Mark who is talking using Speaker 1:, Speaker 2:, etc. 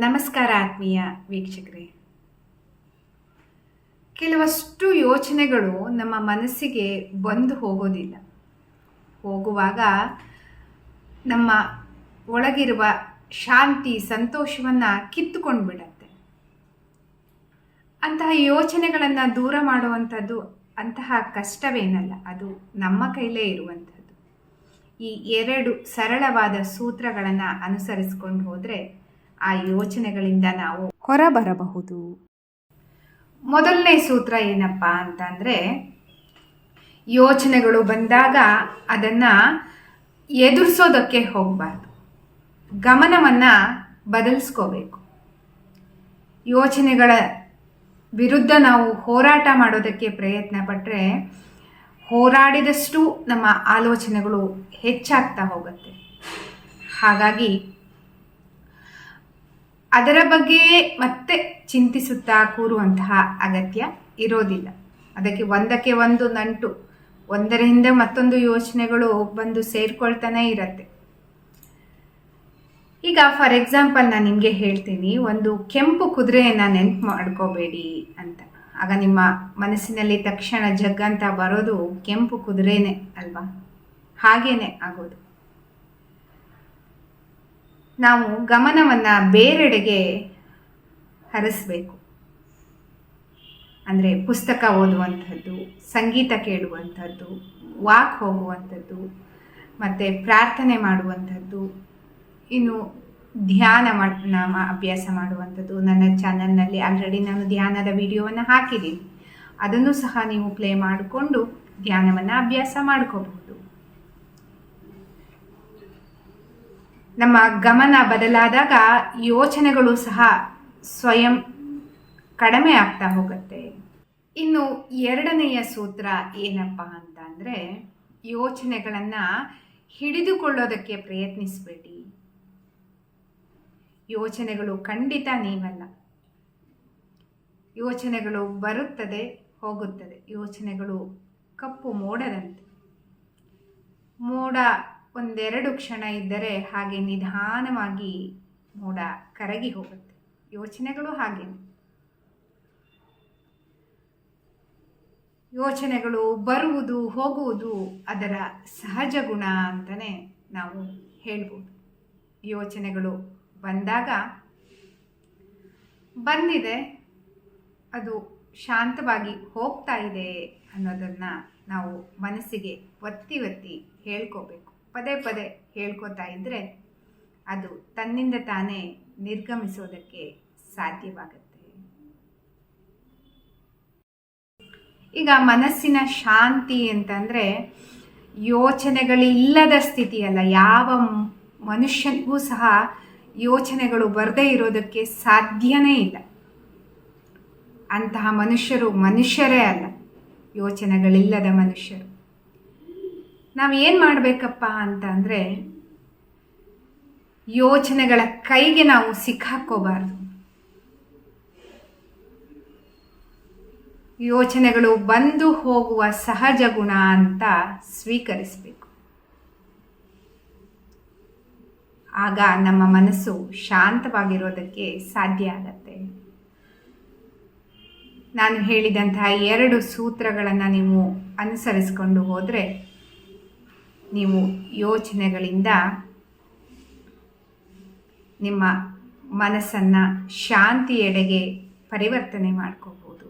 Speaker 1: ನಮಸ್ಕಾರ ಆತ್ಮೀಯ ವೀಕ್ಷಕರೇ. ಕೆಲವಷ್ಟು ಯೋಚನೆಗಳು ನಮ್ಮ ಮನಸ್ಸಿಗೆ ಬಂದು ಹೋಗೋದಿಲ್ಲ. ಹೋಗುವಾಗ ನಮ್ಮ ಒಳಗಿರುವ ಶಾಂತಿ ಸಂತೋಷವನ್ನು ಕಿತ್ತುಕೊಂಡು ಬಿಡತ್ತೆ. ಅಂತಹ ಯೋಚನೆಗಳನ್ನು ದೂರ ಮಾಡುವಂಥದ್ದು ಅಂತಹ ಕಷ್ಟವೇನಲ್ಲ, ಅದು ನಮ್ಮ ಕೈಲೇ ಇರುವಂಥದ್ದು. ಈ 2 ಸರಳವಾದ ಸೂತ್ರಗಳನ್ನು ಅನುಸರಿಸಿಕೊಂಡು ಹೋದರೆ ಆ ಯೋಚನೆಗಳಿಂದ ನಾವು ಹೊರಬರಬಹುದು. ಮೊದಲನೇ ಸೂತ್ರ ಏನಪ್ಪ ಅಂತಂದರೆ, ಯೋಚನೆಗಳು ಬಂದಾಗ ಅದನ್ನು ಎದುರಿಸೋದಕ್ಕೆ ಹೋಗಬಾರ್ದು, ಗಮನವನ್ನು ಬದಲಿಸ್ಕೋಬೇಕು. ಯೋಚನೆಗಳ ವಿರುದ್ಧ ನಾವು ಹೋರಾಟ ಮಾಡೋದಕ್ಕೆ ಪ್ರಯತ್ನ ಪಟ್ಟರೆ ಹೋರಾಡಿದಷ್ಟು ನಮ್ಮ ಆಲೋಚನೆಗಳು ಹೆಚ್ಚಾಗ್ತಾ ಹೋಗುತ್ತೆ. ಹಾಗಾಗಿ ಅದರ ಬಗ್ಗೆ ಮತ್ತೆ ಚಿಂತಿಸುತ್ತಾ ಕೂರುವಂತಹ ಅಗತ್ಯ ಇರೋದಿಲ್ಲ. ಅದಕ್ಕೆ ಒಂದಕ್ಕೆ ಒಂದು ನಂಟು, ಒಂದರ ಹಿಂದೆ ಮತ್ತೊಂದು ಯೋಚನೆಗಳು ಬಂದು ಸೇರ್ಕೊಳ್ತಾನೆ ಇರತ್ತೆ. ಈಗ ಫಾರ್ ಎಕ್ಸಾಂಪಲ್ ನಾನು ನಿಮಗೆ ಹೇಳ್ತೀನಿ, ಒಂದು ಕೆಂಪು ಕುದುರೆಯನ್ನು ನೆನಪು ಮಾಡ್ಕೋಬೇಡಿ ಅಂತ. ಆಗ ನಿಮ್ಮ ಮನಸ್ಸಿನಲ್ಲಿ ತಕ್ಷಣ ಜಗ್ಗಂತ ಬರೋದು ಕೆಂಪು ಕುದುರೆನೇ ಅಲ್ವಾ? ಹಾಗೇನೆ ಆಗೋದು. ನಾವು ಗಮನವನ್ನು ಬೇರೆಡೆಗೆ ಹರಿಸಬೇಕು. ಅಂದರೆ ಪುಸ್ತಕ ಓದುವಂಥದ್ದು, ಸಂಗೀತ ಕೇಳುವಂಥದ್ದು, ವಾಕ್ ಹೋಗುವಂಥದ್ದು, ಮತ್ತು ಪ್ರಾರ್ಥನೆ ಮಾಡುವಂಥದ್ದು, ಇನ್ನು ಧ್ಯಾನ ಅಭ್ಯಾಸ ಮಾಡುವಂಥದ್ದು. ನನ್ನ ಚಾನಲ್ನಲ್ಲಿ ಆಲ್ರೆಡಿ ನಾನು ಧ್ಯಾನದ ವಿಡಿಯೋವನ್ನು ಹಾಕಿದ್ದೀನಿ, ಅದನ್ನು ಸಹ ನೀವು ಪ್ಲೇ ಮಾಡಿಕೊಂಡು ಧ್ಯಾನವನ್ನು ಅಭ್ಯಾಸ ಮಾಡ್ಕೋಬಹುದು. ನಮ್ಮ ಗಮನ ಬದಲಾದಾಗ ಯೋಚನೆಗಳು ಸಹ ಸ್ವಯಂ ಕಡಿಮೆ ಆಗ್ತಾ ಹೋಗುತ್ತೆ. ಇನ್ನು 2ನೆಯ ಸೂತ್ರ ಏನಪ್ಪ ಅಂತ ಅಂದರೆ, ಯೋಚನೆಗಳನ್ನು ಹಿಡಿದುಕೊಳ್ಳೋದಕ್ಕೆ ಪ್ರಯತ್ನಿಸಬೇಡಿ. ಯೋಚನೆಗಳು ಖಂಡಿತ ನೀವಲ್ಲ. ಯೋಚನೆಗಳು ಬರುತ್ತದೆ ಹೋಗುತ್ತದೆ. ಯೋಚನೆಗಳು ಕಪ್ಪು ಮೋಡದಂತೆ. ಮೋಡ ಒಂದೆರಡು ಕ್ಷಣ ಇದ್ದರೆ ಹಾಗೆ ನಿಧಾನವಾಗಿ ಮೋಡ ಕರಗಿ ಹೋಗುತ್ತೆ. ಯೋಚನೆಗಳು ಹಾಗೇನೆ. ಯೋಚನೆಗಳು ಬರುವುದು ಹೋಗುವುದು ಅದರ ಸಹಜ ಗುಣ ಅಂತಲೇ ನಾವು ಹೇಳ್ಬೋದು. ಯೋಚನೆಗಳು ಬಂದಾಗ ಬಂದಿದೆ, ಅದು ಶಾಂತವಾಗಿ ಹೋಗ್ತಾ ಇದೆ ಅನ್ನೋದನ್ನು ನಾವು ಮನಸ್ಸಿಗೆ ಒತ್ತಿ ಒತ್ತಿ ಹೇಳ್ಕೋಬೇಕು. ಪದೇ ಪದೇ ಹೇಳ್ಕೊತಾ ಇದ್ದರೆ ಅದು ತನ್ನಿಂದ ತಾನೇ ನಿರ್ಗಮಿಸೋದಕ್ಕೆ ಸಾಧ್ಯವಾಗುತ್ತೆ. ಈಗ ಮನಸ್ಸಿನ ಶಾಂತಿ ಅಂತಂದರೆ ಯೋಚನೆಗಳಿಲ್ಲದ ಸ್ಥಿತಿಯಲ್ಲ. ಯಾವ ಮನುಷ್ಯನಿಗೂ ಸಹ ಯೋಚನೆಗಳು ಬರದೇ ಇರೋದಕ್ಕೆ ಸಾಧ್ಯನೇ ಇಲ್ಲ. ಅಂತಹ ಮನುಷ್ಯರು ಮನುಷ್ಯರೇ ಅಲ್ಲ, ಯೋಚನೆಗಳಿಲ್ಲದ ಮನುಷ್ಯರು. ನಾವು ಏನು ಮಾಡಬೇಕಪ್ಪ ಅಂತಂದರೆ, ಯೋಚನೆಗಳ ಕೈಗೆ ನಾವು ಸಿಕ್ಕಾಕೋಬಾರ್ದು. ಯೋಚನೆಗಳು ಬಂದು ಹೋಗುವ ಸಹಜ ಗುಣ ಅಂತ ಸ್ವೀಕರಿಸಬೇಕು. ಆಗ ನಮ್ಮ ಮನಸ್ಸು ಶಾಂತವಾಗಿರೋದಕ್ಕೆ ಸಾಧ್ಯ ಆಗತ್ತೆ. ನಾನು ಹೇಳಿದಂತಹ 2 ಸೂತ್ರಗಳನ್ನು ನೀವು ಅನುಸರಿಸಿಕೊಂಡು ಹೋದರೆ ನೀವು ಯೋಚನೆಗಳಿಂದ ನಿಮ್ಮ ಮನಸ್ಸನ್ನು ಶಾಂತಿಯೆಡೆಗೆ ಪರಿವರ್ತನೆ ಮಾಡ್ಕೋಬೋದು.